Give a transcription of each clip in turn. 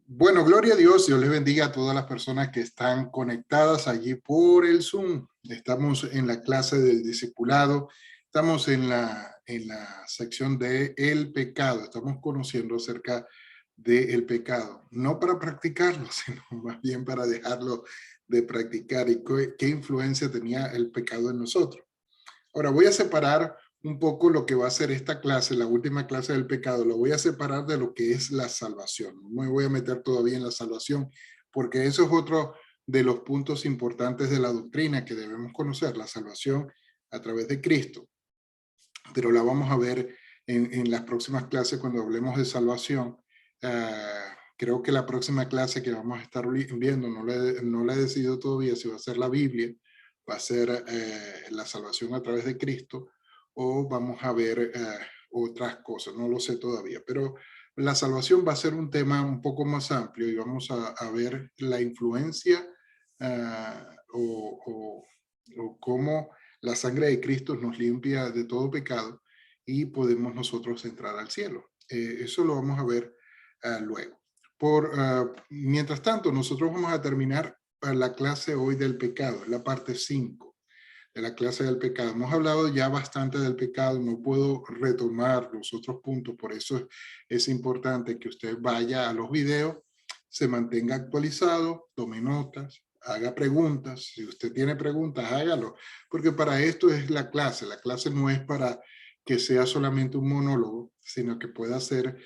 Bueno, gloria a Dios. Dios les bendiga a todas las personas que están conectadas allí por el Zoom. Estamos en la clase del discipulado. Estamos en la sección de el pecado. Estamos conociendo acerca del pecado. No para practicarlo, sino más bien para dejarlo de practicar y qué influencia tenía el pecado en nosotros. Ahora voy a separar un poco lo que va a ser esta clase, la última clase del pecado, lo voy a separar de lo que es la salvación. No me voy a meter todavía en la salvación, porque eso es otro de los puntos importantes de la doctrina que debemos conocer, la salvación a través de Cristo. Pero la vamos a ver en las próximas clases cuando hablemos de salvación. Creo que la próxima clase que vamos a estar viendo, no la he decidido todavía si va a ser la Biblia, va a ser la salvación a través de Cristo, o vamos a ver otras cosas, no lo sé todavía, pero la salvación va a ser un tema un poco más amplio y vamos a ver la influencia o cómo la sangre de Cristo nos limpia de todo pecado y podemos nosotros entrar al cielo. Eso lo vamos a ver luego. Mientras tanto, nosotros vamos a terminar la clase hoy del pecado, la parte 5 de la clase del pecado. Hemos hablado ya bastante del pecado, no puedo retomar los otros puntos, por eso es importante que usted vaya a los videos, se mantenga actualizado, tome notas, haga preguntas. Si usted tiene preguntas, hágalo, porque para esto es la clase. La clase no es para que sea solamente un monólogo, sino que pueda ser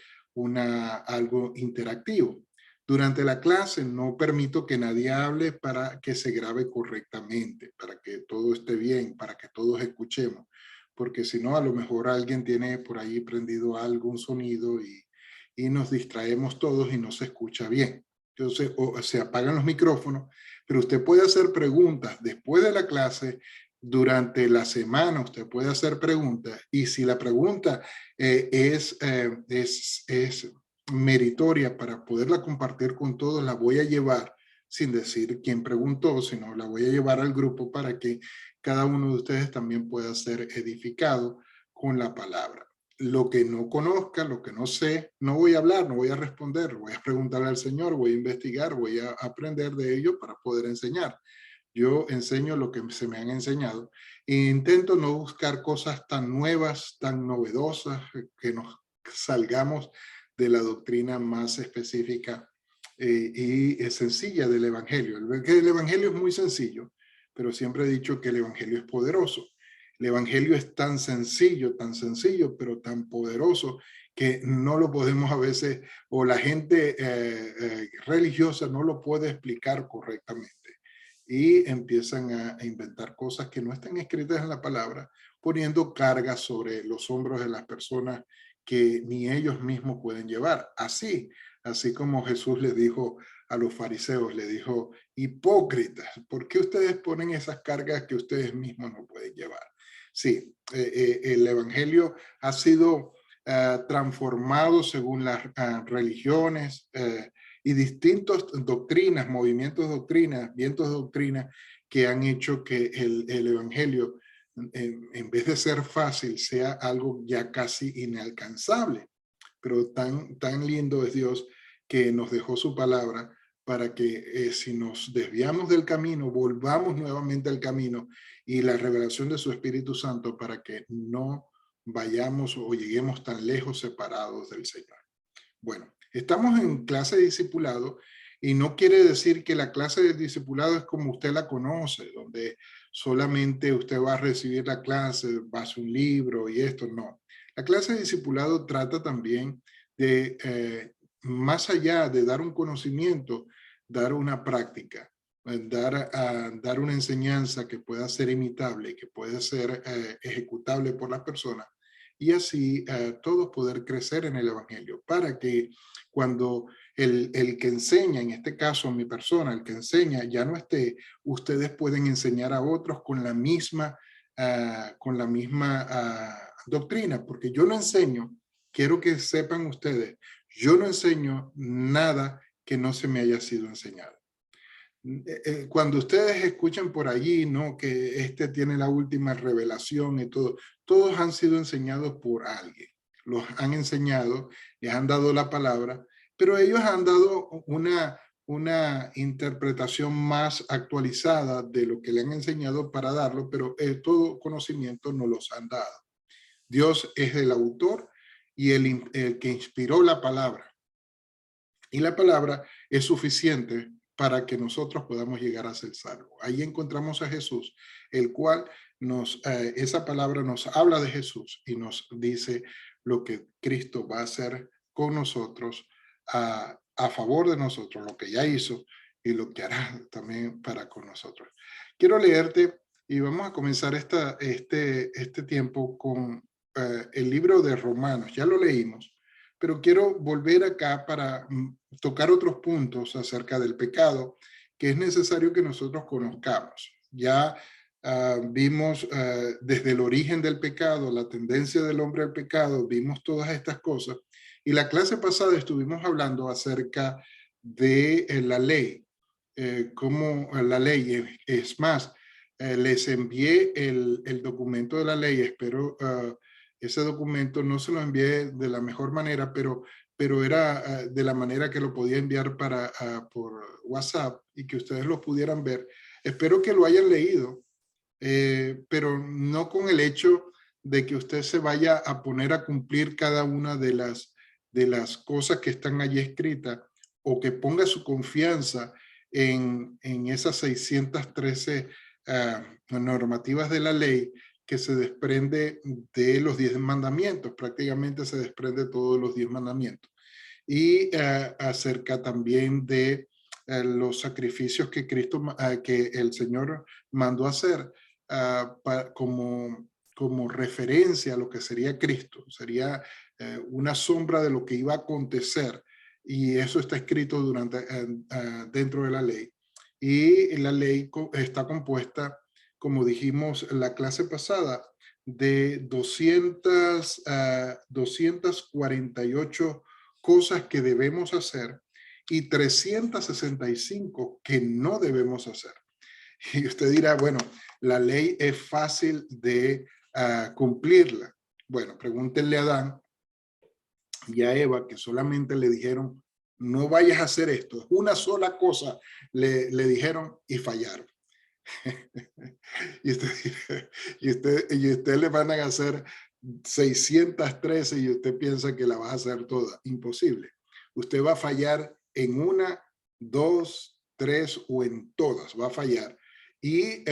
algo interactivo. Durante la clase no permito que nadie hable para que se grabe correctamente, para que todo esté bien, para que todos escuchemos, porque si no, a lo mejor alguien tiene por ahí prendido algún sonido y nos distraemos todos y no se escucha bien. Entonces, o se apagan los micrófonos, pero usted puede hacer preguntas después de la clase, durante la semana usted puede hacer preguntas, y si la pregunta es meritoria para poderla compartir con todos, la voy a llevar sin decir quién preguntó, sino la voy a llevar al grupo para que cada uno de ustedes también pueda ser edificado con la palabra. Lo que no conozca, lo que no sé, no voy a hablar, no voy a responder, voy a preguntarle al Señor, voy a investigar, voy a aprender de ello para poder enseñar. Yo enseño lo que se me han enseñado e intento no buscar cosas tan nuevas, tan novedosas, que nos salgamos de la doctrina más específica y sencilla del Evangelio. El Evangelio es muy sencillo, pero siempre he dicho que el Evangelio es poderoso. El Evangelio es tan sencillo, pero tan poderoso que no lo podemos a veces, o la gente religiosa no lo puede explicar correctamente. Y empiezan a inventar cosas que no están escritas en la palabra, poniendo cargas sobre los hombros de las personas que ni ellos mismos pueden llevar. Así como Jesús les dijo a los fariseos, le dijo: hipócritas, ¿por qué ustedes ponen esas cargas que ustedes mismos no pueden llevar? Sí, el evangelio ha sido transformado según las religiones y distintas doctrinas, movimientos de doctrina, vientos de doctrina que han hecho que el evangelio, en vez de ser fácil, sea algo ya casi inalcanzable. Pero tan lindo es Dios que nos dejó su palabra para que si nos desviamos del camino, volvamos nuevamente al camino, y la revelación de su Espíritu Santo para que no vayamos o lleguemos tan lejos separados del Señor. Bueno, estamos en clase de discipulado y no quiere decir que la clase de discipulado es como usted la conoce, donde solamente usted va a recibir la clase, va a hacer un libro y esto, no. La clase de discipulado trata también de, más allá de dar un conocimiento, dar una práctica, dar una enseñanza que pueda ser imitable, que pueda ser ejecutable por las personas, y así todos poder crecer en el evangelio, para que cuando el que enseña, en este caso mi persona, el que enseña ya no esté, ustedes pueden enseñar a otros con la misma doctrina, porque yo no enseño, quiero que sepan ustedes, yo no enseño nada que no se me haya sido enseñado. Cuando ustedes escuchan por allí, ¿no?, que este tiene la última revelación y todo, todos han sido enseñados por alguien. Los han enseñado, les han dado la palabra, pero ellos han dado una interpretación más actualizada de lo que le han enseñado para darlo, pero todo conocimiento no los han dado. Dios es el autor y el que inspiró la palabra. Y la palabra es suficiente para que nosotros podamos llegar a ser salvos. Ahí encontramos a Jesús, el cual esa palabra nos habla de Jesús y nos dice lo que Cristo va a hacer con nosotros, a favor de nosotros, lo que ya hizo y lo que hará también para con nosotros. Quiero leerte y vamos a comenzar este tiempo con el libro de Romanos. Ya lo leímos, pero quiero volver acá para tocar otros puntos acerca del pecado que es necesario que nosotros conozcamos. Ya vimos desde el origen del pecado, la tendencia del hombre al pecado, vimos todas estas cosas. Y la clase pasada estuvimos hablando acerca de la ley, cómo la ley es más, les envié el documento de la ley, espero ese documento no se lo envié de la mejor manera, pero era de la manera que lo podía enviar por WhatsApp y que ustedes lo pudieran ver. Espero que lo hayan leído, pero no con el hecho de que usted se vaya a poner a cumplir cada una de las cosas que están allí escritas o que ponga su confianza en esas 613 normativas de la ley que se desprende de los 10 mandamientos, prácticamente se desprende de todos los 10 mandamientos. Y acerca también de los sacrificios que que el Señor mandó hacer como referencia a lo que sería Cristo. Sería una sombra de lo que iba a acontecer. Y eso está escrito dentro de la ley. Y la ley está compuesta, como dijimos en la clase pasada, de 248 cosas que debemos hacer y 365 que no debemos hacer. Y usted dirá, bueno, la ley es fácil de cumplirla. Bueno, pregúntenle a Adán y a Eva, que solamente le dijeron, no vayas a hacer esto. Una sola cosa le dijeron y fallaron. y, usted le van a hacer 613 y usted piensa que la va a hacer toda. Imposible. Usted va a fallar en una, dos, tres o en todas. Va a fallar. Y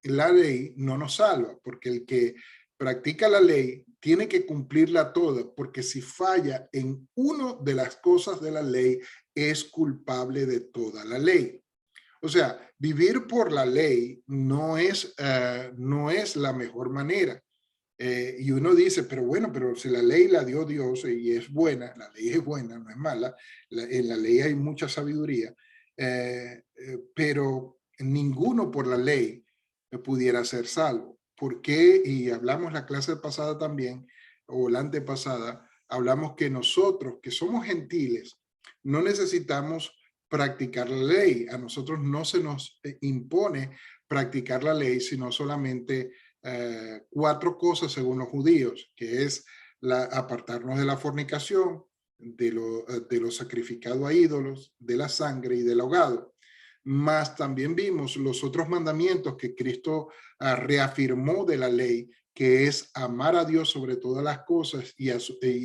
la ley no nos salva, porque el que practica la ley tiene que cumplirla toda, porque si falla en una de las cosas de la ley, es culpable de toda la ley. O sea, vivir por la ley no es la mejor manera. Y uno dice, pero bueno, pero si la ley la dio Dios y es buena, la ley es buena, no es mala, en la ley hay mucha sabiduría, pero ninguno por la ley pudiera ser salvo. ¿Por qué? Y hablamos la clase pasada también, o la antepasada, hablamos que nosotros, que somos gentiles, no necesitamos practicar la ley. A nosotros no se nos impone practicar la ley, sino solamente 4 cosas según los judíos, que es apartarnos de la fornicación, de lo sacrificado a ídolos, de la sangre y del ahogado. Más también vimos los otros mandamientos que Cristo reafirmó de la ley, que es amar a Dios sobre todas las cosas y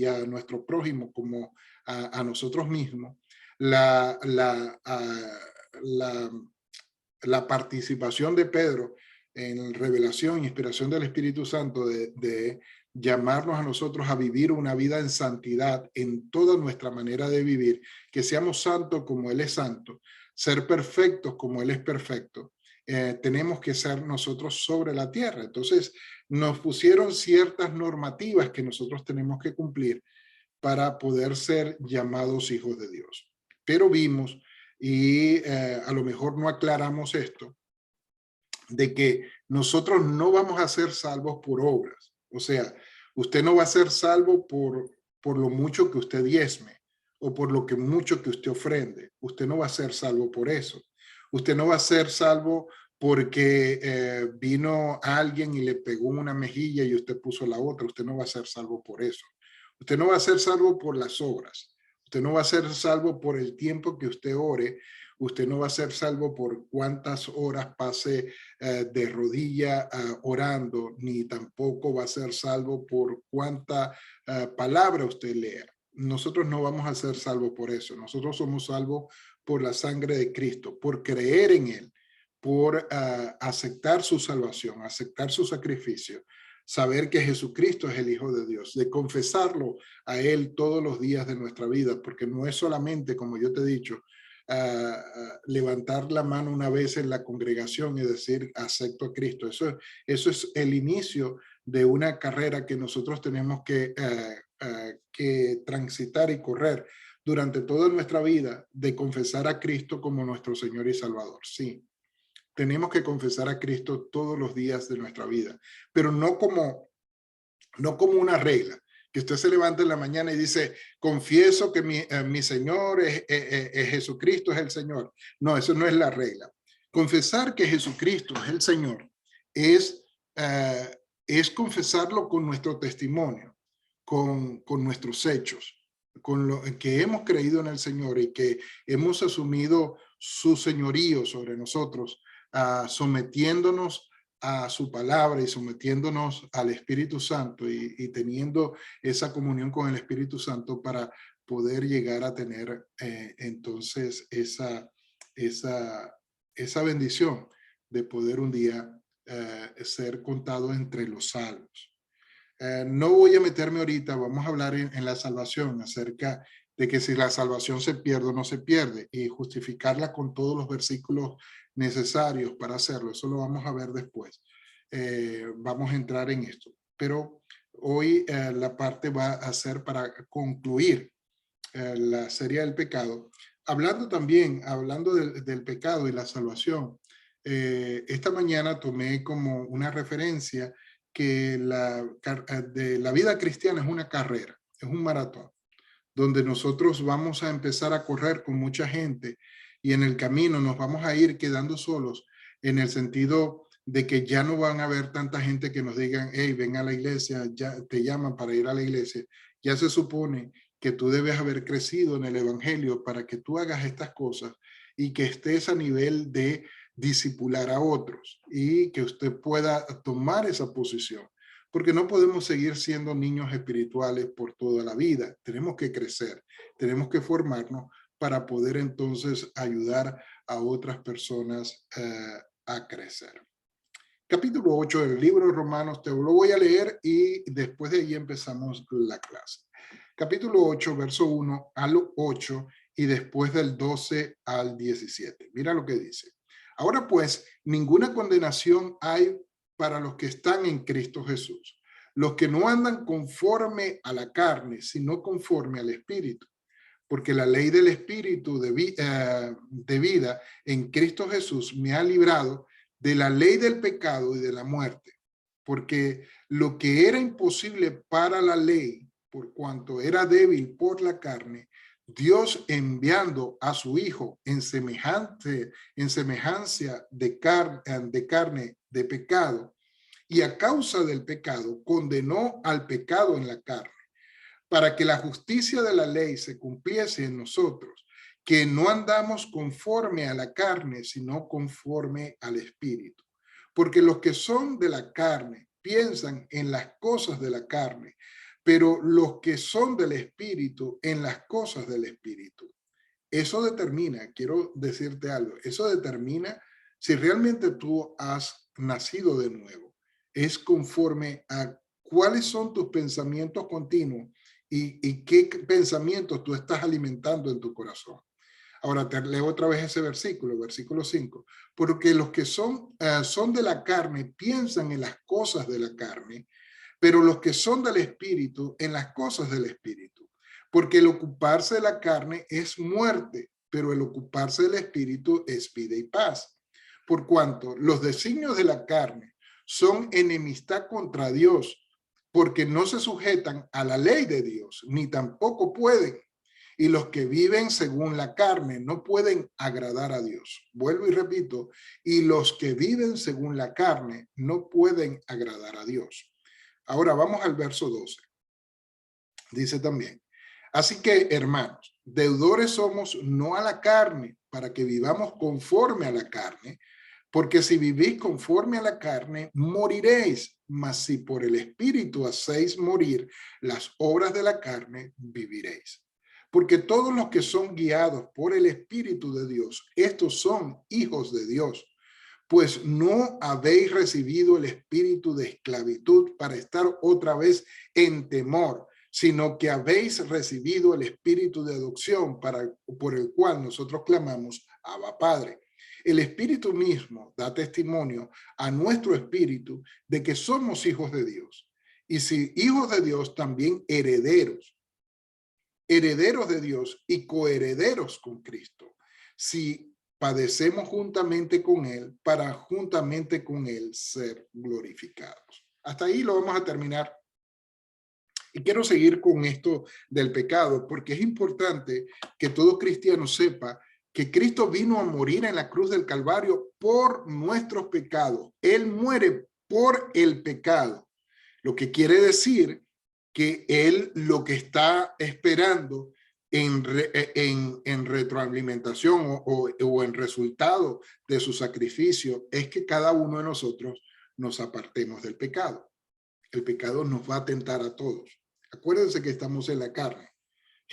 a nuestro prójimo como a nosotros mismos. La, la, la, la participación de Pedro en revelación e inspiración del Espíritu Santo de llamarnos a nosotros a vivir una vida en santidad en toda nuestra manera de vivir, que seamos santos como Él es santo, ser perfectos como Él es perfecto. Tenemos que ser nosotros sobre la tierra. Entonces nos pusieron ciertas normativas que nosotros tenemos que cumplir para poder ser llamados hijos de Dios. Pero vimos, y a lo mejor no aclaramos esto, de que nosotros no vamos a ser salvos por obras. O sea, usted no va a ser salvo por lo mucho que usted diezme o por lo que mucho que usted ofrende. Usted no va a ser salvo por eso. Usted no va a ser salvo porque vino alguien y le pegó una mejilla y usted puso la otra. Usted no va a ser salvo por eso. Usted no va a ser salvo por las obras. Usted no va a ser salvo por el tiempo que usted ore. Usted no va a ser salvo por cuántas horas pase de rodilla orando, ni tampoco va a ser salvo por cuánta palabra usted lea. Nosotros no vamos a ser salvos por eso. Nosotros somos salvos por la sangre de Cristo, por creer en Él, por aceptar su salvación, aceptar su sacrificio, saber que Jesucristo es el Hijo de Dios, de confesarlo a Él todos los días de nuestra vida, porque no es solamente, como yo te he dicho, levantar la mano una vez en la congregación y decir acepto a Cristo. Eso es el inicio de una carrera que nosotros tenemos que transitar y correr durante toda nuestra vida, de confesar a Cristo como nuestro Señor y Salvador. Sí, tenemos que confesar a Cristo todos los días de nuestra vida, pero no como una regla, que usted se levanta en la mañana y dice, confieso que mi Señor es Jesucristo, es el Señor. No, eso no es la regla. Confesar que Jesucristo es el Señor es confesarlo con nuestro testimonio, con nuestros hechos, con lo que hemos creído en el Señor y que hemos asumido su señorío sobre nosotros, sometiéndonos a su palabra y sometiéndonos al Espíritu Santo y teniendo esa comunión con el Espíritu Santo para poder llegar a tener entonces esa bendición de poder un día ser contado entre los salvos. No voy a meterme ahorita, vamos a hablar en la salvación acerca de que si la salvación se pierde o no se pierde y justificarla con todos los versículos necesarios para hacerlo. Eso lo vamos a ver después. Vamos a entrar en esto. Pero hoy la parte va a ser para concluir la serie del pecado. Hablando del pecado y la salvación, esta mañana tomé como una referencia que la vida cristiana es una carrera, es un maratón, donde nosotros vamos a empezar a correr con mucha gente y en el camino nos vamos a ir quedando solos, en el sentido de que ya no van a haber tanta gente que nos digan, hey, ven a la iglesia, ya te llaman para ir a la iglesia. Ya se supone que tú debes haber crecido en el evangelio para que tú hagas estas cosas y que estés a nivel de discipular a otros y que usted pueda tomar esa posición, porque no podemos seguir siendo niños espirituales por toda la vida. Tenemos que crecer, tenemos que formarnos para poder entonces ayudar a otras personas a crecer. Capítulo 8 del libro de Romanos, te lo voy a leer y después de ahí empezamos la clase. Capítulo 8, verso 1 al 8 y después del 12 al 17. Mira lo que dice. Ahora pues, ninguna condenación hay para los que están en Cristo Jesús, los que no andan conforme a la carne, sino conforme al Espíritu. Porque la ley del Espíritu de vida en Cristo Jesús me ha librado de la ley del pecado y de la muerte. Porque lo que era imposible para la ley, por cuanto era débil por la carne, Dios enviando a su Hijo en semejanza de carne de pecado, y a causa del pecado condenó al pecado en la carne, para que la justicia de la ley se cumpliese en nosotros, que no andamos conforme a la carne, sino conforme al Espíritu. Porque los que son de la carne piensan en las cosas de la carne, pero los que son del Espíritu en las cosas del Espíritu. Eso determina, quiero decirte algo, eso determina si realmente tú has nacido de nuevo. Es conforme a cuáles son tus pensamientos continuos y qué pensamientos tú estás alimentando en tu corazón. Ahora te leo otra vez ese versículo, versículo 5. Porque los que son de la carne piensan en las cosas de la carne, pero los que son del Espíritu en las cosas del Espíritu. Porque el ocuparse de la carne es muerte, pero el ocuparse del Espíritu es vida y paz. Por cuanto los designios de la carne son enemistad contra Dios, porque no se sujetan a la ley de Dios, ni tampoco pueden. Y los que viven según la carne no pueden agradar a Dios. Vuelvo y repito, y los que viven según la carne no pueden agradar a Dios. Ahora vamos al verso 12. Dice también, Así que, hermanos, deudores somos no a la carne, para que vivamos conforme a la carne, porque si vivís conforme a la carne, moriréis, mas si por el Espíritu hacéis morir las obras de la carne, viviréis. Porque todos los que son guiados por el Espíritu de Dios, estos son hijos de Dios. Pues no habéis recibido el espíritu de esclavitud para estar otra vez en temor, sino que habéis recibido el espíritu de adopción por el cual nosotros clamamos, Abba Padre. El espíritu mismo da testimonio a nuestro espíritu de que somos hijos de Dios. Y si hijos de Dios, también herederos, herederos de Dios y coherederos con Cristo. Si padecemos juntamente con Él, para juntamente con Él ser glorificados. Hasta ahí lo vamos a terminar. Y quiero seguir con esto del pecado, porque es importante que todo cristiano sepa que Cristo vino a morir en la cruz del Calvario por nuestros pecados. Él muere por el pecado, lo que quiere decir que Él lo que está esperando en retroalimentación o en resultado de su sacrificio es que cada uno de nosotros nos apartemos del pecado. El pecado nos va a tentar a todos. Acuérdense que estamos en la carne.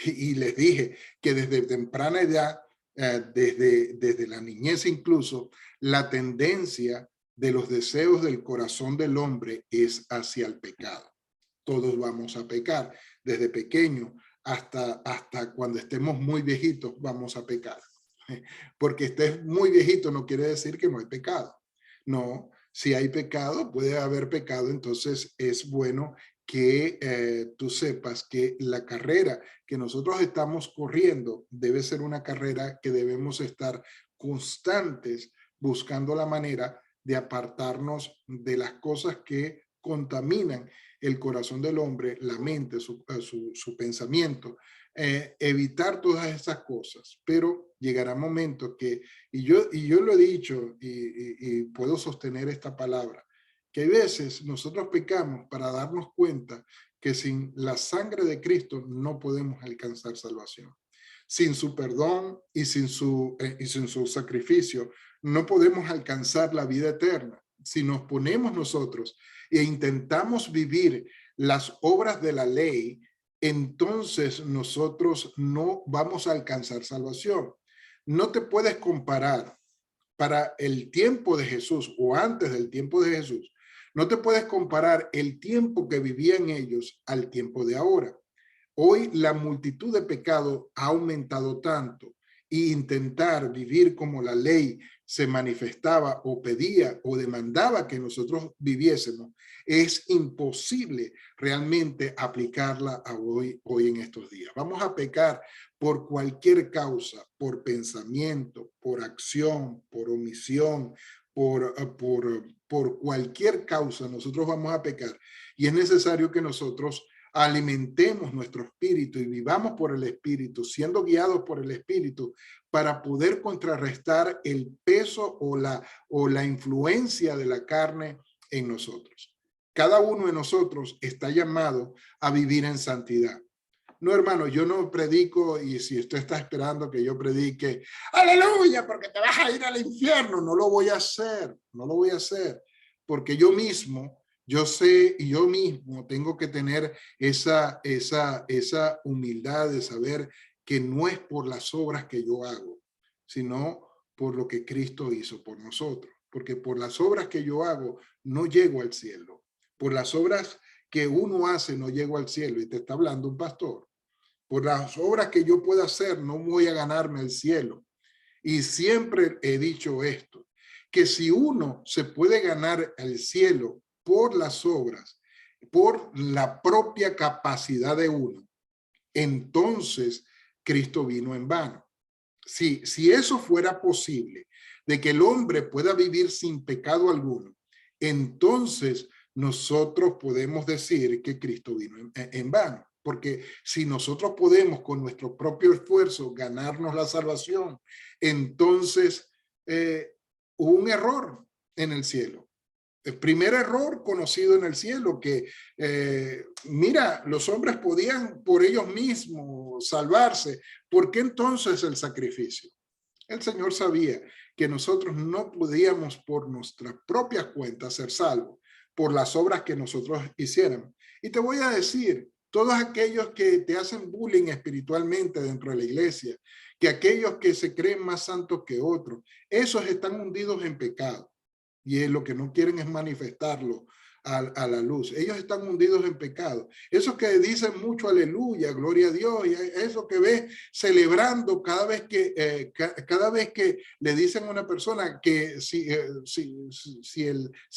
Y les dije que desde temprana edad, desde la niñez incluso, la tendencia de los deseos del corazón del hombre es hacia el pecado. Todos vamos a pecar. Desde pequeño hasta cuando estemos muy viejitos vamos a pecar. Porque estés muy viejito no quiere decir que no hay pecado. No, si hay pecado, puede haber pecado, entonces es bueno que tú sepas que la carrera que nosotros estamos corriendo debe ser una carrera que debemos estar constantes buscando la manera de apartarnos de las cosas que contaminan el corazón del hombre, la mente, su pensamiento, evitar todas esas cosas, pero llegará momentos que, y yo lo he dicho y puedo sostener esta palabra, que hay veces nosotros pecamos para darnos cuenta que sin la sangre de Cristo no podemos alcanzar salvación. Sin su perdón y sin su sacrificio no podemos alcanzar la vida eterna. Si nos ponemos nosotros e intentamos vivir las obras de la ley, entonces nosotros no vamos a alcanzar salvación. No te puedes comparar para el tiempo de Jesús o antes del tiempo de Jesús. No te puedes comparar el tiempo que vivían ellos al tiempo de ahora. Hoy la multitud de pecados ha aumentado tanto y intentar vivir como la ley se manifestaba o pedía o demandaba que nosotros viviésemos, es imposible realmente aplicarla a hoy en estos días. Vamos a pecar por cualquier causa, por pensamiento, por acción, por omisión, por cualquier causa, nosotros vamos a pecar. Y es necesario que nosotros alimentemos nuestro espíritu y vivamos por el espíritu, siendo guiados por el espíritu, para poder contrarrestar el peso o la influencia de la carne en nosotros. Cada uno de nosotros está llamado a vivir en santidad. No, hermano, yo no predico, y si usted está esperando que yo predique, aleluya, porque te vas a ir al infierno, no lo voy a hacer, no lo voy a hacer, porque yo mismo, yo sé y yo mismo tengo que tener esa humildad de saber que no es por las obras que yo hago, sino por lo que Cristo hizo por nosotros, porque por las obras que yo hago no llego al cielo, por las obras que uno hace no llego al cielo, y te está hablando un pastor. Por las obras que yo pueda hacer, no voy a ganarme el cielo. Y siempre he dicho esto, que si uno se puede ganar el cielo por las obras, por la propia capacidad de uno, entonces Cristo vino en vano. Si eso fuera posible, de que el hombre pueda vivir sin pecado alguno, entonces nosotros podemos decir que Cristo vino en vano. Porque si nosotros podemos con nuestro propio esfuerzo ganarnos la salvación, entonces hubo un error en el cielo. El primer error conocido en el cielo, que mira, los hombres podían por ellos mismos salvarse. ¿Por qué entonces el sacrificio? El Señor sabía que nosotros no podíamos por nuestra propia cuenta ser salvos por las obras que nosotros hiciéramos. Y te voy a decir, todos aquellos que te hacen bullying espiritualmente dentro de la iglesia, que aquellos que se creen más santos que otros, esos están hundidos en pecado. Y lo que no quieren es manifestarlo a la luz. Ellos están hundidos en pecado. Esos que dicen mucho aleluya, gloria a Dios, y eso que ves celebrando cada vez que le dicen a una persona que si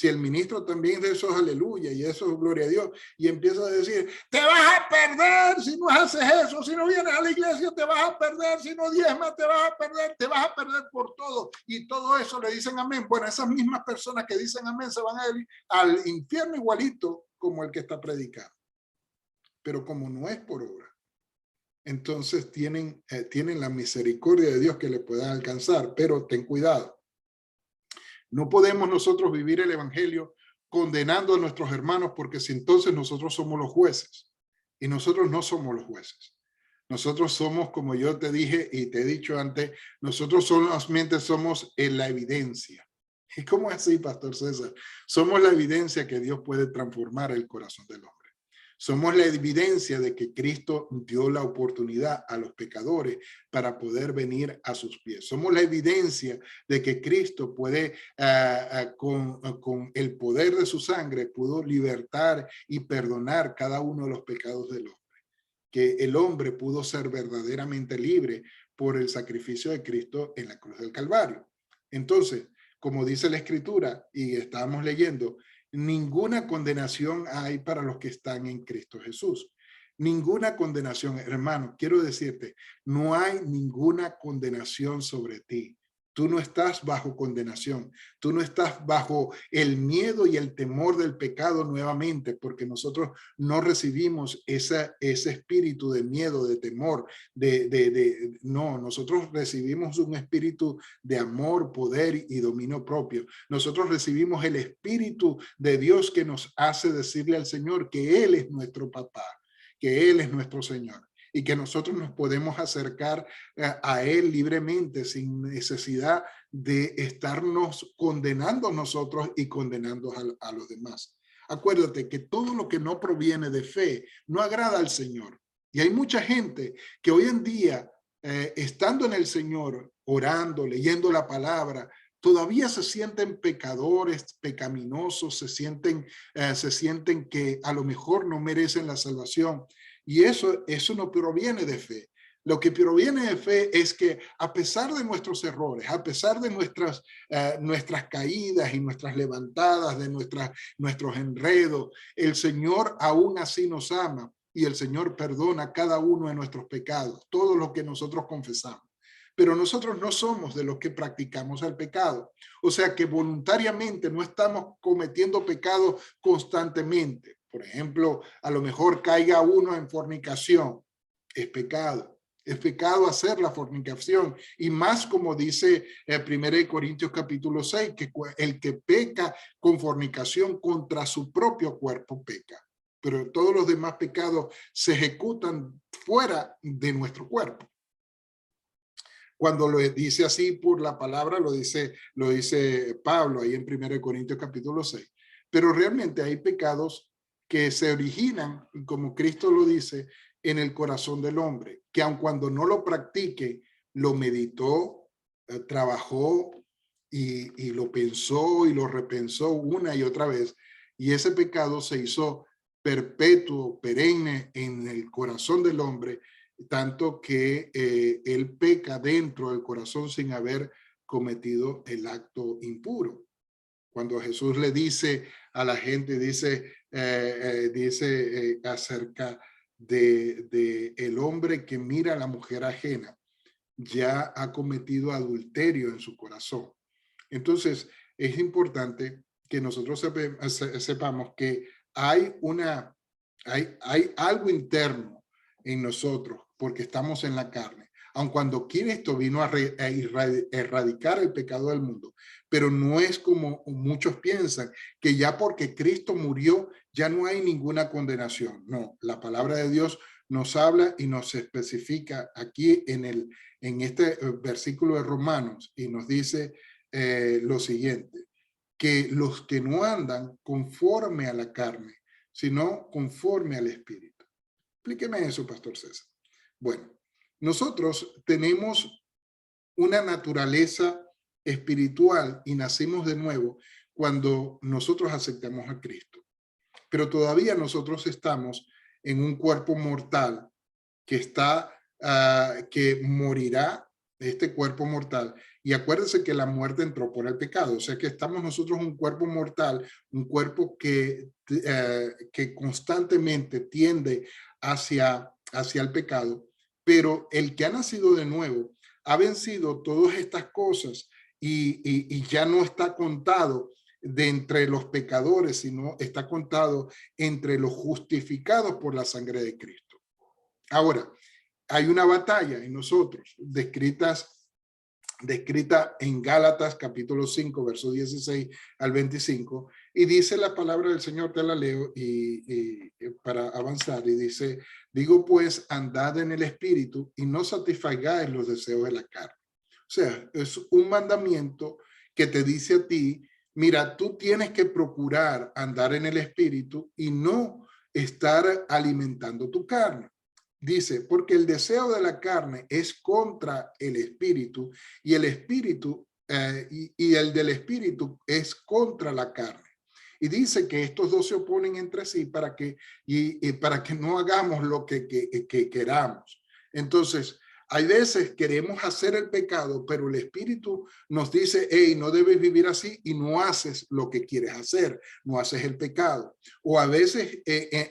el ministro también de esos aleluya y eso gloria a Dios, y empieza a decir, te vas a perder si no haces eso, si no vienes a la iglesia te vas a perder, si no diezmas te vas a perder por todo, y todo eso le dicen amén. Bueno, esas mismas personas que dicen amén se van al infierno igualito como el que está predicando, pero como no es por obra, entonces tienen la misericordia de Dios que le puedan alcanzar. Pero ten cuidado, no podemos nosotros vivir el evangelio condenando a nuestros hermanos, porque si entonces nosotros somos los jueces, y nosotros no somos los jueces. Nosotros somos, como yo te dije y te he dicho antes, nosotros solamente somos en la evidencia. ¿Y cómo es así, Pastor César? Somos la evidencia que Dios puede transformar el corazón del hombre. Somos la evidencia de que Cristo dio la oportunidad a los pecadores para poder venir a sus pies. Somos la evidencia de que Cristo puede, con el poder de su sangre, pudo libertar y perdonar cada uno de los pecados del hombre. Que el hombre pudo ser verdaderamente libre por el sacrificio de Cristo en la cruz del Calvario. Entonces, como dice la Escritura, y estábamos leyendo, ninguna condenación hay para los que están en Cristo Jesús. Ninguna condenación, hermano, quiero decirte, no hay ninguna condenación sobre ti. Tú no estás bajo condenación, tú no estás bajo el miedo y el temor del pecado nuevamente, porque nosotros no recibimos ese espíritu de miedo, de temor, no, nosotros recibimos un espíritu de amor, poder y dominio propio. Nosotros recibimos el espíritu de Dios que nos hace decirle al Señor que Él es nuestro papá, que Él es nuestro Señor, y que nosotros nos podemos acercar a Él libremente sin necesidad de estarnos condenando nosotros y condenando a los demás. Acuérdate que todo lo que no proviene de fe no agrada al Señor. Y hay mucha gente que hoy en día, estando en el Señor, orando, leyendo la palabra, todavía se sienten pecadores, pecaminosos, se sienten que a lo mejor no merecen la salvación. Y eso no proviene de fe. Lo que proviene de fe es que a pesar de nuestros errores, a pesar de nuestras caídas y nuestras levantadas, de nuestros enredos, el Señor aún así nos ama y el Señor perdona cada uno de nuestros pecados, todo lo que nosotros confesamos. Pero nosotros no somos de los que practicamos el pecado. O sea que voluntariamente no estamos cometiendo pecado constantemente. Por ejemplo, a lo mejor caiga uno en fornicación. Es pecado. Es pecado hacer la fornicación. Y más como dice 1 Corintios capítulo 6, que el que peca con fornicación contra su propio cuerpo peca. Pero todos los demás pecados se ejecutan fuera de nuestro cuerpo. Cuando lo dice así por la palabra, lo dice Pablo ahí en 1 Corintios capítulo 6. Pero realmente hay pecados que se originan, como Cristo lo dice, en el corazón del hombre, que aun cuando no lo practique, lo meditó, trabajó y lo pensó y lo repensó una y otra vez. Y ese pecado se hizo perpetuo, perenne en el corazón del hombre, tanto que él peca dentro del corazón sin haber cometido el acto impuro. Cuando Jesús le dice a la gente, dice acerca de el hombre que mira a la mujer ajena, ya ha cometido adulterio en su corazón. Entonces, es importante que nosotros sepamos que hay algo interno en nosotros, porque estamos en la carne. aun cuando Cristo vino a erradicar el pecado del mundo. Pero no es como muchos piensan, que ya porque Cristo murió, ya no hay ninguna condenación. No, la palabra de Dios nos habla y nos especifica aquí en este versículo de Romanos, y nos dice lo siguiente, que los que no andan conforme a la carne, sino conforme al Espíritu. Explíqueme eso, Pastor César. Bueno, nosotros tenemos una naturaleza espiritual y nacimos de nuevo cuando nosotros aceptamos a Cristo. Pero todavía nosotros estamos en un cuerpo mortal que que morirá, este cuerpo mortal. Y acuérdense que la muerte entró por el pecado. O sea que estamos nosotros un cuerpo mortal, un cuerpo que constantemente tiende hacia el pecado. Pero el que ha nacido de nuevo ha vencido todas estas cosas y ya no está contado de entre los pecadores, sino está contado entre los justificados por la sangre de Cristo. Ahora, hay una batalla en nosotros, descrita en Gálatas capítulo 5, versos 16 al 25, y dice la palabra del Señor, te la leo y para avanzar, y dice, digo pues, andad en el Espíritu y no satisfagáis los deseos de la carne. O sea, es un mandamiento que te dice a ti, mira, tú tienes que procurar andar en el Espíritu y no estar alimentando tu carne. Dice, porque el deseo de la carne es contra el espíritu y el espíritu y el del espíritu es contra la carne. Y dice que estos dos se oponen entre sí para que no hagamos lo que queramos. Entonces, hay veces queremos hacer el pecado, pero el Espíritu nos dice, hey, no debes vivir así, y no haces lo que quieres hacer, no haces el pecado. O a veces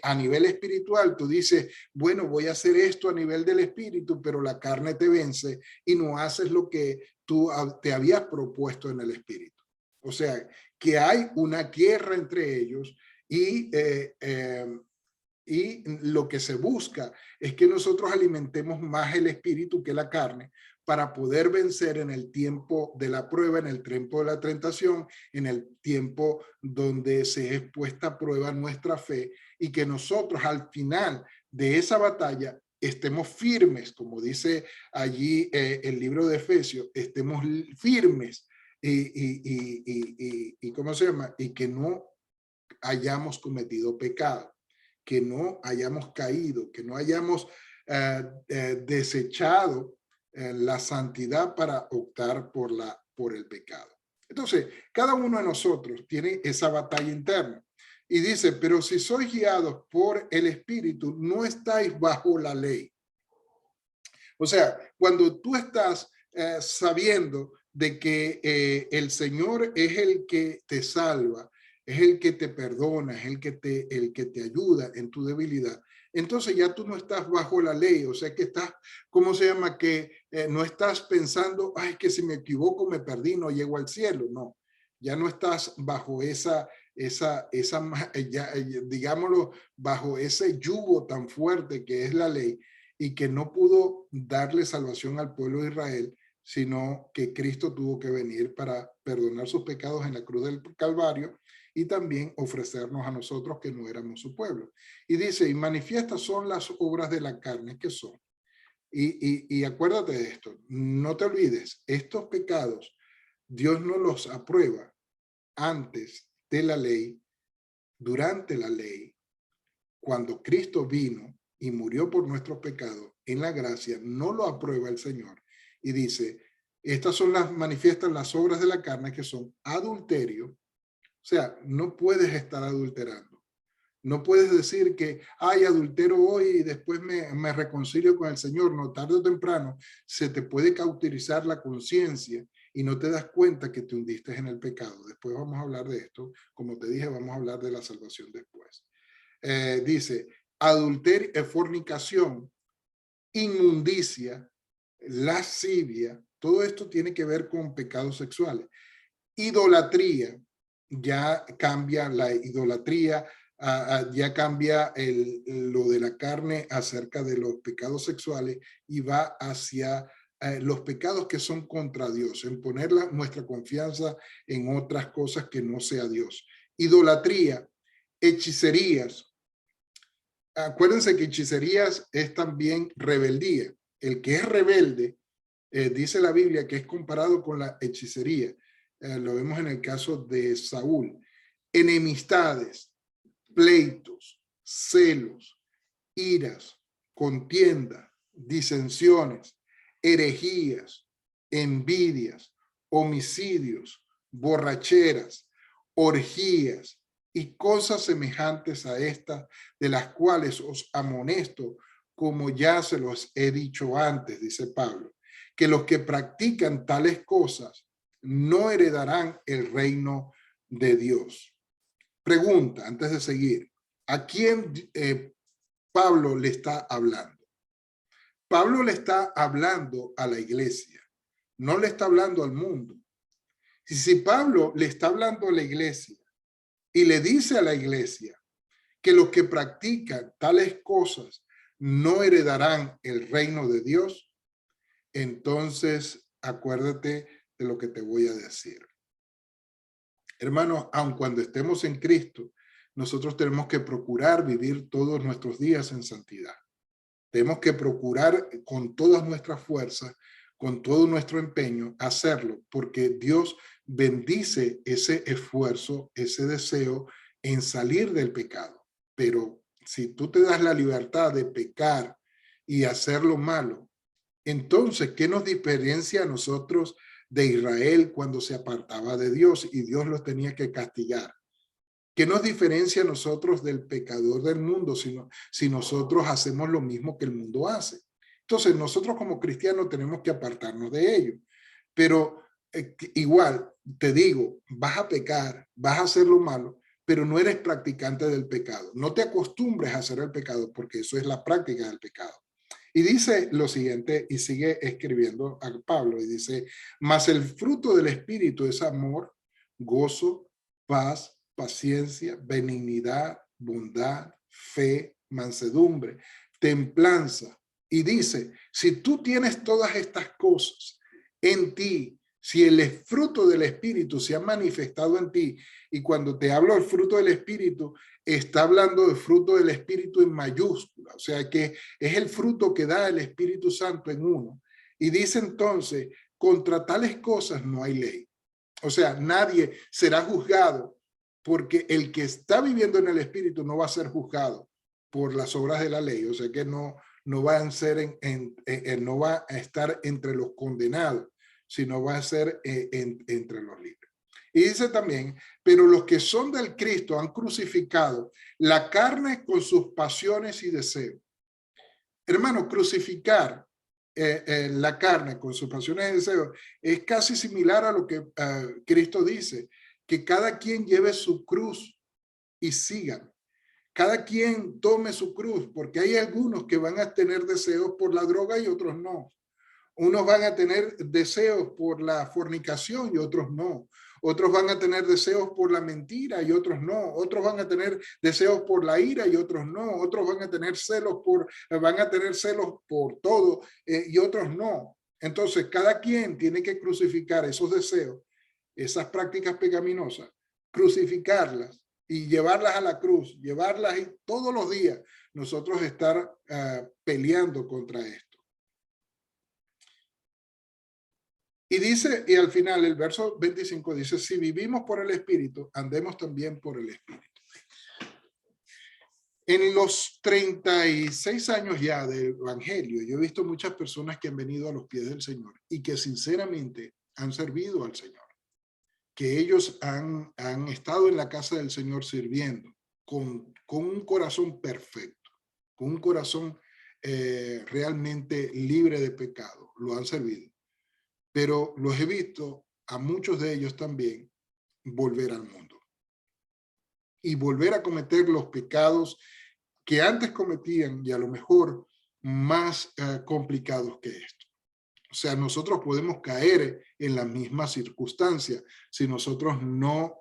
a nivel espiritual tú dices, bueno, voy a hacer esto a nivel del Espíritu, pero la carne te vence y no haces lo que tú te habías propuesto en el Espíritu. O sea, que hay una guerra entre ellos y lo que se busca es que nosotros alimentemos más el espíritu que la carne para poder vencer en el tiempo de la prueba, en el tiempo de la tentación, en el tiempo donde se es puesta a prueba nuestra fe y que nosotros al final de esa batalla estemos firmes, como dice allí el libro de Efesios, estemos firmes y ¿cómo se llama? Y que no hayamos cometido pecado, que no hayamos caído, que no hayamos desechado la santidad para optar por el pecado. Entonces, cada uno de nosotros tiene esa batalla interna. Y dice, pero si sois guiados por el Espíritu, no estáis bajo la ley. O sea, cuando tú estás sabiendo de que el Señor es el que te salva, es el que te perdona, es el que te ayuda en tu debilidad, entonces ya tú no estás bajo la ley, o sea que estás, ¿cómo se llama? Que no estás pensando, ay, que si me equivoco me perdí, no llego al cielo, no. Ya no estás bajo digámoslo, bajo ese yugo tan fuerte que es la ley, y que no pudo darle salvación al pueblo de Israel, sino que Cristo tuvo que venir para perdonar sus pecados en la cruz del Calvario y también ofrecernos a nosotros que no éramos su pueblo. Y dice, y manifiestas son las obras de la carne, que son. Y acuérdate de esto, no te olvides, estos pecados Dios no los aprueba antes de la ley, durante la ley, cuando Cristo vino y murió por nuestros pecados en la gracia, no lo aprueba el Señor. Y dice, estas son manifiestan las obras de la carne, que son adulterio. O sea, no puedes estar adulterando. No puedes decir que, ay, adultero hoy y después me reconcilio con el Señor. No, tarde o temprano se te puede cauterizar la conciencia y no te das cuenta que te hundiste en el pecado. Después vamos a hablar de esto. Como te dije, vamos a hablar de la salvación después. Dice, adulterio, fornicación, inmundicia, lascivia, todo esto tiene que ver con pecados sexuales. Idolatría, ya cambia la idolatría Ya cambia lo de la carne acerca de los pecados sexuales y va hacia los pecados que son contra Dios, en poner nuestra confianza en otras cosas que no sea Dios. Idolatría, hechicerías. Acuérdense que hechicerías es también rebeldía. El que es rebelde, dice la Biblia que es comparado con la hechicería. Lo vemos en el caso de Saúl. Enemistades, pleitos, celos, iras, contienda, disensiones, herejías, envidias, homicidios, borracheras, orgías y cosas semejantes a estas, de las cuales os amonesto, como ya se los he dicho antes, dice Pablo, que los que practican tales cosas no heredarán el reino de Dios. Pregunta, antes de seguir, ¿a quién Pablo le está hablando? Pablo le está hablando a la iglesia, no le está hablando al mundo. Y si Pablo le está hablando a la iglesia y le dice a la iglesia que los que practican tales cosas no heredarán el reino de Dios, entonces acuérdate de lo que te voy a decir. Hermanos, aun cuando estemos en Cristo, nosotros tenemos que procurar vivir todos nuestros días en santidad. Tenemos que procurar con todas nuestras fuerzas, con todo nuestro empeño, hacerlo, porque Dios bendice ese esfuerzo, ese deseo en salir del pecado. Pero si tú te das la libertad de pecar y hacer lo malo, entonces, ¿qué nos diferencia a nosotros de Israel cuando se apartaba de Dios y Dios los tenía que castigar? ¿Qué nos diferencia a nosotros del pecador del mundo si nosotros hacemos lo mismo que el mundo hace? Entonces, nosotros como cristianos tenemos que apartarnos de ello. Pero igual, te digo, vas a pecar, vas a hacer lo malo, pero no eres practicante del pecado. No te acostumbres a hacer el pecado porque eso es la práctica del pecado. Y dice lo siguiente, y sigue escribiendo a Pablo, y dice, mas el fruto del Espíritu es amor, gozo, paz, paciencia, benignidad, bondad, fe, mansedumbre, templanza. Y dice, si tú tienes todas estas cosas en ti, si el fruto del Espíritu se ha manifestado en ti, y cuando te hablo del fruto del Espíritu, está hablando del fruto del Espíritu en mayúscula, o sea que es el fruto que da el Espíritu Santo en uno. Y dice entonces, contra tales cosas no hay ley. O sea, nadie será juzgado porque el que está viviendo en el Espíritu no va a ser juzgado por las obras de la ley. O sea que no va a ser no va a estar entre los condenados, sino va a ser entre los libres. Y dice también, pero los que son del Cristo han crucificado la carne con sus pasiones y deseos. Hermano, crucificar la carne con sus pasiones y deseos es casi similar a lo que Cristo dice, que cada quien lleve su cruz y sigan. Cada quien tome su cruz, porque hay algunos que van a tener deseos por la droga y otros no. Unos van a tener deseos por la fornicación y otros no. Otros van a tener deseos por la mentira y otros no. Otros van a tener deseos por la ira y otros no. Otros van a tener celos por todo y otros no. Entonces, cada quien tiene que crucificar esos deseos, esas prácticas pecaminosas, crucificarlas y llevarlas a la cruz, llevarlas y todos los días nosotros estar peleando contra esto. Y dice, y al final el verso 25 dice, si vivimos por el Espíritu, andemos también por el Espíritu. En los 36 años ya del Evangelio, yo he visto muchas personas que han venido a los pies del Señor y que sinceramente han servido al Señor, que ellos han estado en la casa del Señor sirviendo con un corazón perfecto, con un corazón realmente libre de pecado, lo han servido. Pero los he visto a muchos de ellos también volver al mundo y volver a cometer los pecados que antes cometían y a lo mejor más complicados que esto. O sea, nosotros podemos caer en la misma circunstancia si nosotros no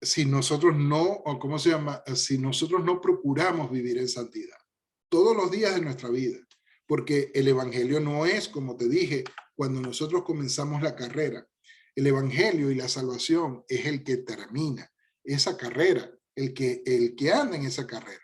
si nosotros no, o ¿cómo se llama? Si nosotros no procuramos vivir en santidad todos los días de nuestra vida, porque el evangelio no es, como te dije, cuando nosotros comenzamos la carrera. El evangelio y la salvación es el que termina esa carrera, el que anda en esa carrera.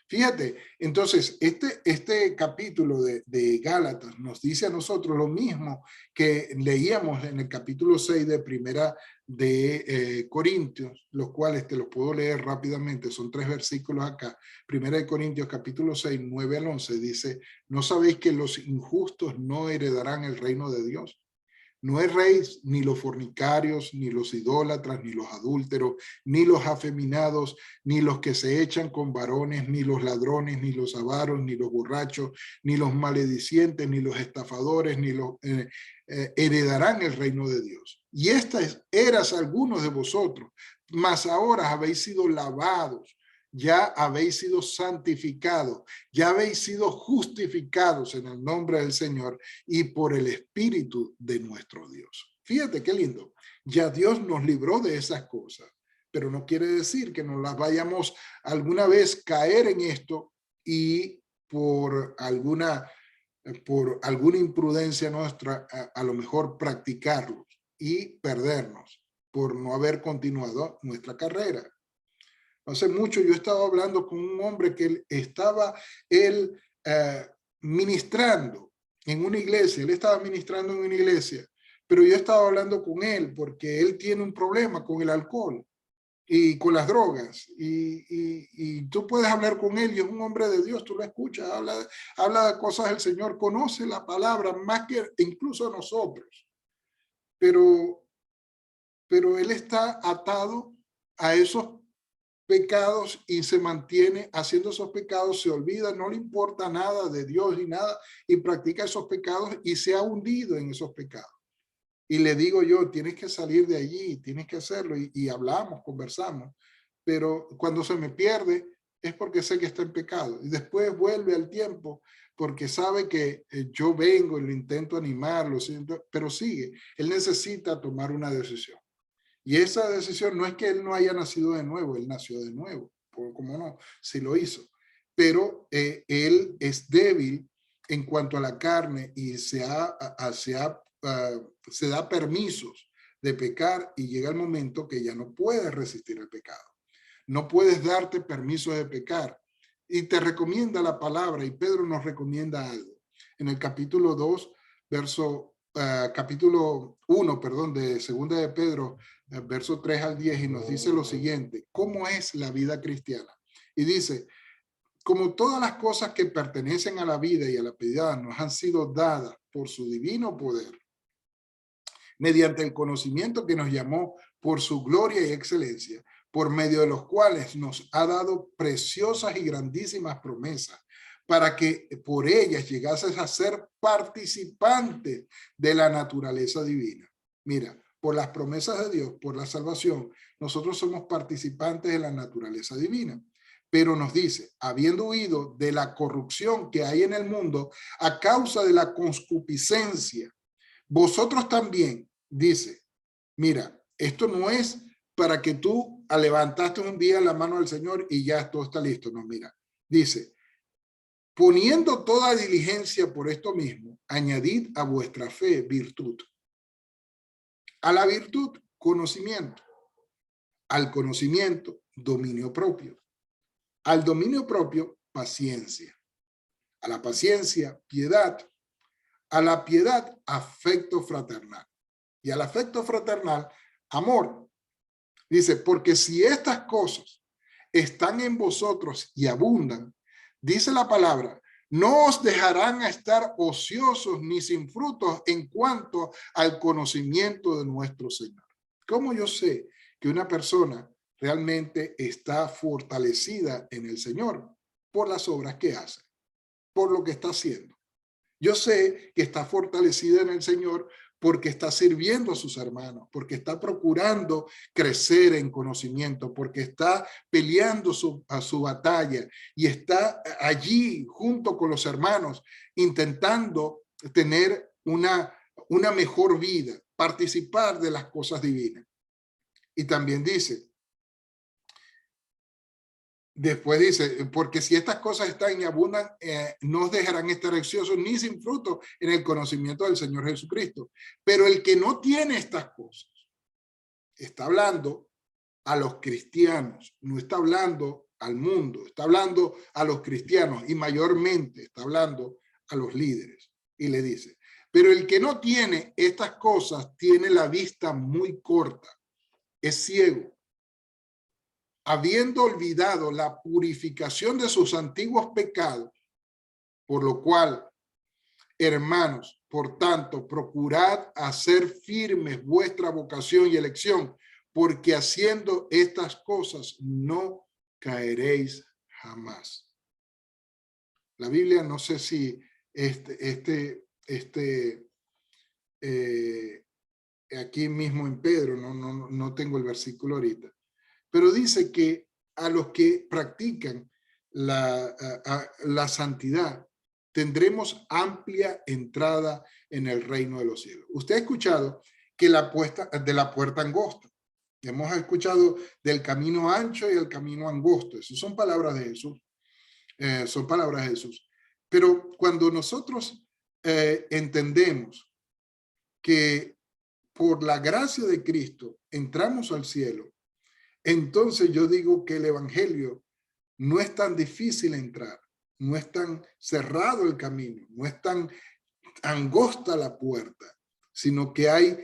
Fíjate, entonces, este capítulo de Gálatas nos dice a nosotros lo mismo que leíamos en el capítulo 6 de Primera de Corintios, los cuales te los puedo leer rápidamente, son 3 versículos acá. Primera de Corintios, capítulo 6, 9 al 11, dice, ¿no sabéis que los injustos no heredarán el reino de Dios? No erréis ni los fornicarios, ni los idólatras, ni los adúlteros, ni los afeminados, ni los que se echan con varones, ni los ladrones, ni los avaros, ni los borrachos, ni los maledicientes, ni los estafadores, ni los heredarán el reino de Dios. Y estas eras algunos de vosotros, mas ahora habéis sido lavados, ya habéis sido santificados, ya habéis sido justificados en el nombre del Señor y por el Espíritu de nuestro Dios. Fíjate qué lindo. Ya Dios nos libró de esas cosas, pero no quiere decir que nos las vayamos alguna vez caer en esto y por alguna imprudencia nuestra, a lo mejor practicarlos y perdernos por no haber continuado nuestra carrera. Hace mucho yo estaba hablando con un hombre que estaba ministrando en una iglesia, él estaba ministrando en una iglesia, pero yo estaba hablando con él porque él tiene un problema con el alcohol y con las drogas y tú puedes hablar con él y es un hombre de Dios, tú lo escuchas, habla de cosas del Señor, conoce la palabra más que incluso nosotros, pero él está atado a esos pecados y se mantiene haciendo esos pecados, se olvida, no le importa nada de Dios ni nada y practica esos pecados y se ha hundido en esos pecados. Y le digo yo, tienes que salir de allí, tienes que hacerlo y hablamos, conversamos, pero cuando se me pierde es porque sé que está en pecado y después vuelve al tiempo porque sabe que yo vengo y lo intento animarlo, pero sigue, él necesita tomar una decisión. Y esa decisión no es que él no haya nacido de nuevo, él nació de nuevo, ¿cómo no? Sí lo hizo. Pero él es débil en cuanto a la carne y se da permisos de pecar y llega el momento que ya no puedes resistir el pecado. No puedes darte permiso de pecar. Y te recomienda la palabra y Pedro nos recomienda algo. En el capítulo 2, capítulo 1, perdón, de segunda de Pedro, verso 3 al 10, y nos dice lo siguiente, ¿cómo es la vida cristiana? Y dice, como todas las cosas que pertenecen a la vida y a la piedad nos han sido dadas por su divino poder, mediante el conocimiento que nos llamó por su gloria y excelencia, por medio de los cuales nos ha dado preciosas y grandísimas promesas, para que por ellas llegases a ser participantes de la naturaleza divina. Mira, por las promesas de Dios, por la salvación, nosotros somos participantes de la naturaleza divina. Pero nos dice, habiendo huido de la corrupción que hay en el mundo a causa de la concupiscencia, vosotros también, dice, mira, esto no es para que tú levantaste un día la mano al Señor y ya todo está listo. No, mira, dice, poniendo toda diligencia por esto mismo, añadid a vuestra fe virtud. A la virtud, conocimiento. Al conocimiento, dominio propio. Al dominio propio, paciencia. A la paciencia, piedad. A la piedad, afecto fraternal. Y al afecto fraternal, amor. Dice, porque si estas cosas están en vosotros y abundan, dice la palabra, no os dejarán estar ociosos ni sin frutos en cuanto al conocimiento de nuestro Señor. ¿Cómo yo sé que una persona realmente está fortalecida en el Señor? Por las obras que hace, por lo que está haciendo. Yo sé que está fortalecida en el Señor porque está sirviendo a sus hermanos, porque está procurando crecer en conocimiento, porque está peleando su batalla y está allí junto con los hermanos intentando tener una mejor vida, participar de las cosas divinas. Y también dice, Después dice, porque si estas cosas están y abundan, no os dejarán estar ansiosos ni sin fruto en el conocimiento del Señor Jesucristo. Pero el que no tiene estas cosas, está hablando a los cristianos, no está hablando al mundo, está hablando a los cristianos y mayormente está hablando a los líderes. Y le dice, pero el que no tiene estas cosas tiene la vista muy corta, es ciego, habiendo olvidado la purificación de sus antiguos pecados, por lo cual, hermanos, por tanto, procurad hacer firmes vuestra vocación y elección, porque haciendo estas cosas no caeréis jamás. La Biblia, no sé si aquí mismo en Pedro, no tengo el versículo ahorita, pero dice que a los que practican la santidad tendremos amplia entrada en el reino de los cielos. Usted ha escuchado que de la puerta angosta. Hemos escuchado del camino ancho y el camino angosto. Esas son palabras de Jesús. Son palabras de Jesús. Pero cuando nosotros entendemos que por la gracia de Cristo entramos al cielo, entonces yo digo que el evangelio no es tan difícil entrar, no es tan cerrado el camino, no es tan angosta la puerta, sino que hay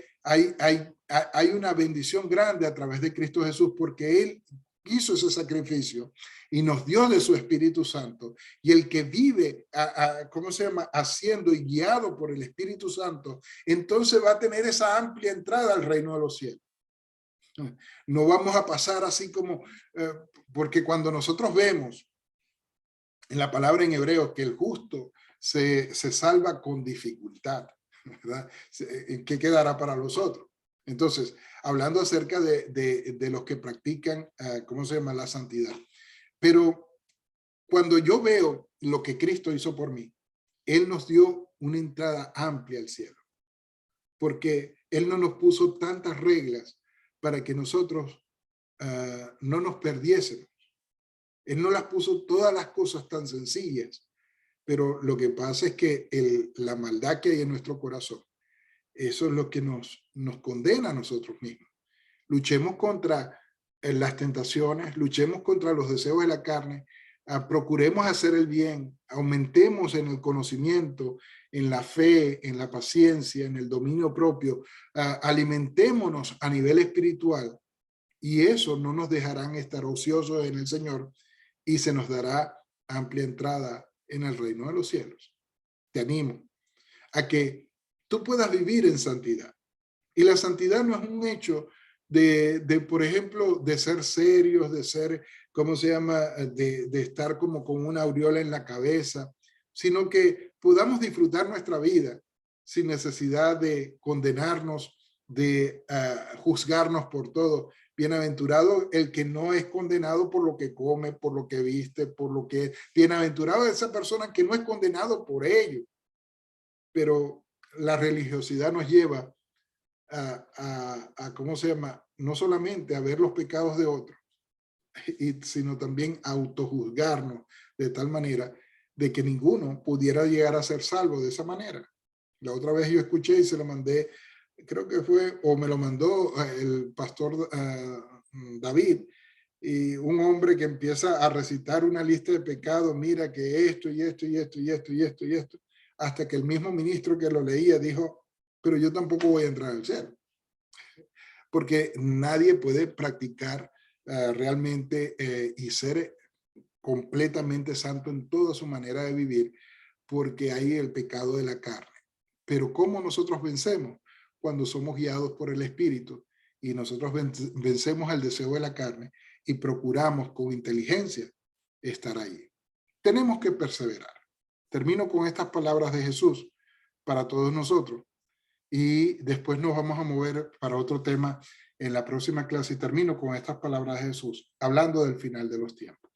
una bendición grande a través de Cristo Jesús, porque Él hizo ese sacrificio y nos dio de su Espíritu Santo. Y el que vive, ¿cómo se llama? Haciendo y guiado por el Espíritu Santo, entonces va a tener esa amplia entrada al reino de los cielos. No vamos a pasar así como, porque cuando nosotros vemos en la palabra en hebreo que el justo se salva con dificultad, ¿verdad? ¿Qué quedará para los otros? Entonces, hablando acerca de los que practican, ¿cómo se llama? La santidad. Pero cuando yo veo lo que Cristo hizo por mí, Él nos dio una entrada amplia al cielo, porque Él no nos puso tantas reglas para que nosotros no nos perdiésemos. Él no las puso todas las cosas tan sencillas, pero lo que pasa es que la maldad que hay en nuestro corazón, eso es lo que nos condena a nosotros mismos. Luchemos contra las tentaciones, luchemos contra los deseos de la carne, procuremos hacer el bien, aumentemos en el conocimiento, en la fe, en la paciencia, en el dominio propio, alimentémonos a nivel espiritual y eso no nos dejarán estar ociosos en el Señor y se nos dará amplia entrada en el reino de los cielos. Te animo a que tú puedas vivir en santidad. Y la santidad no es un hecho por ejemplo, de ser serios, de ser, ¿cómo se llama? De estar como con una aureola en la cabeza, sino que podamos disfrutar nuestra vida sin necesidad de condenarnos, de juzgarnos por todo. Bienaventurado el que no es condenado por lo que come, por lo que viste, por lo que... Bienaventurado es esa persona que no es condenado por ello. Pero la religiosidad nos lleva ¿cómo se llama? No solamente a ver los pecados de otros, sino también a autojuzgarnos de tal manera de que ninguno pudiera llegar a ser salvo de esa manera. La otra vez yo escuché y se lo mandé, creo que fue, o me lo mandó el pastor David, y un hombre que empieza a recitar una lista de pecados, mira que esto y esto y esto y esto y esto y esto, hasta que el mismo ministro que lo leía dijo, pero yo tampoco voy a entrar al cielo. Porque nadie puede practicar realmente y ser completamente santo en toda su manera de vivir, porque hay el pecado de la carne. Pero ¿cómo nosotros vencemos? Cuando somos guiados por el Espíritu y nosotros vencemos el deseo de la carne y procuramos con inteligencia estar ahí. Tenemos que perseverar. Termino con estas palabras de Jesús para todos nosotros y después nos vamos a mover para otro tema en la próxima clase y termino con estas palabras de Jesús, hablando del final de los tiempos.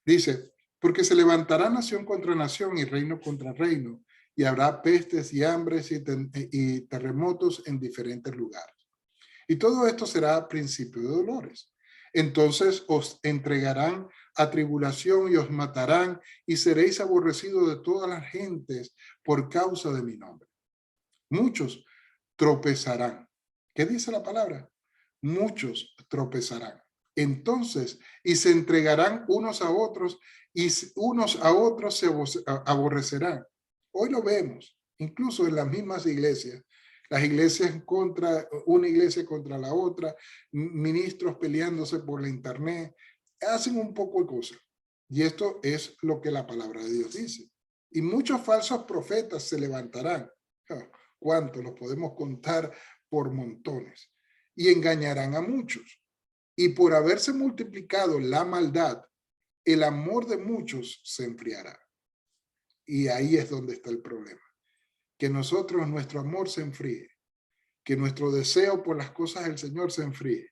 Dice, porque se levantará nación contra nación y reino contra reino, y habrá pestes y hambres y terremotos en diferentes lugares. Y todo esto será principio de dolores. Entonces os entregarán a tribulación y os matarán y seréis aborrecidos de todas las gentes por causa de mi nombre. Muchos tropezarán. ¿Qué dice la palabra? Muchos tropezarán. Entonces, y se entregarán unos a otros y unos a otros se aborrecerán. Hoy lo vemos, incluso en las mismas iglesias. Las iglesias contra, una iglesia contra la otra, ministros peleándose por la internet, hacen un poco de cosas. Y esto es lo que la palabra de Dios dice. Y muchos falsos profetas se levantarán. ¿Cuántos los podemos contar por montones? Y engañarán a muchos. Y por haberse multiplicado la maldad, el amor de muchos se enfriará. Y ahí es donde está el problema. Que nosotros, nuestro amor se enfríe. Que nuestro deseo por las cosas del Señor se enfríe.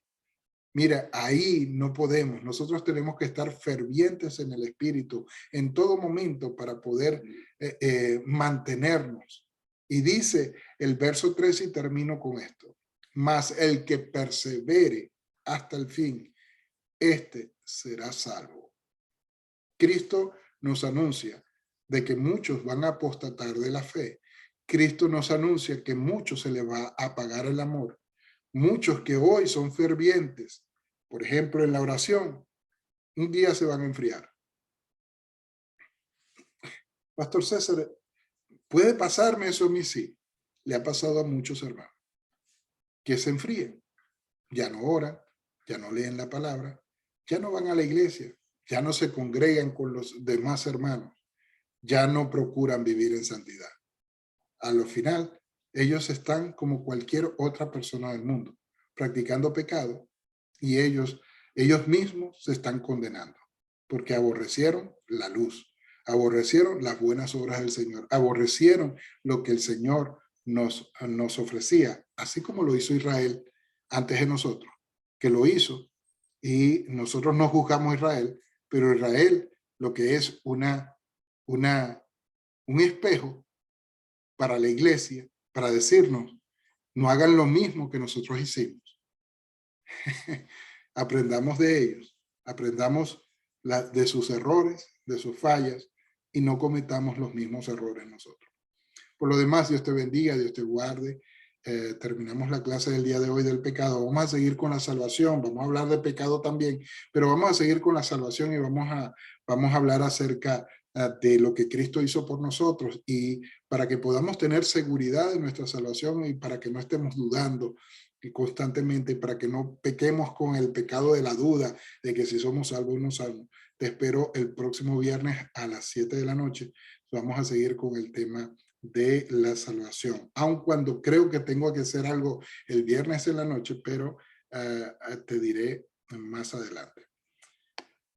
Mira, ahí no podemos. Nosotros tenemos que estar fervientes en el Espíritu en todo momento para poder mantenernos. Y dice el verso 3 y termino con esto. Mas el que persevere hasta el fin, este será salvo. Cristo nos anuncia de que muchos van a apostatar de la fe. Cristo nos anuncia que muchos se les va a apagar el amor. Muchos que hoy son fervientes, por ejemplo, en la oración, un día se van a enfriar. Pastor César, ¿puede pasarme eso a mí? Sí. Le ha pasado a muchos hermanos que se enfríen. Ya no oran, ya no leen la palabra, ya no van a la iglesia, ya no se congregan con los demás hermanos, ya no procuran vivir en santidad. A lo final, ellos están como cualquier otra persona del mundo, practicando pecado, y ellos mismos se están condenando, porque aborrecieron la luz, aborrecieron las buenas obras del Señor, aborrecieron lo que el Señor nos ofrecía, así como lo hizo Israel antes de nosotros, que lo hizo, y nosotros no juzgamos a Israel, pero Israel lo que es un espejo para la iglesia, para decirnos, no hagan lo mismo que nosotros hicimos. Aprendamos de ellos, aprendamos de sus errores, de sus fallas, y no cometamos los mismos errores nosotros. Por lo demás, Dios te bendiga, Dios te guarde. Terminamos la clase del día de hoy del pecado. Vamos a seguir con la salvación, vamos a hablar de pecado también, pero vamos a seguir con la salvación y vamos a hablar acerca de lo que Cristo hizo por nosotros, y para que podamos tener seguridad en nuestra salvación y para que no estemos dudando constantemente, para que no pequemos con el pecado de la duda de que si somos salvos o no salvos. Te espero el próximo viernes a las 7 de la noche. Vamos a seguir con el tema de la salvación, aun cuando creo que tengo que hacer algo el viernes en la noche, pero te diré más adelante.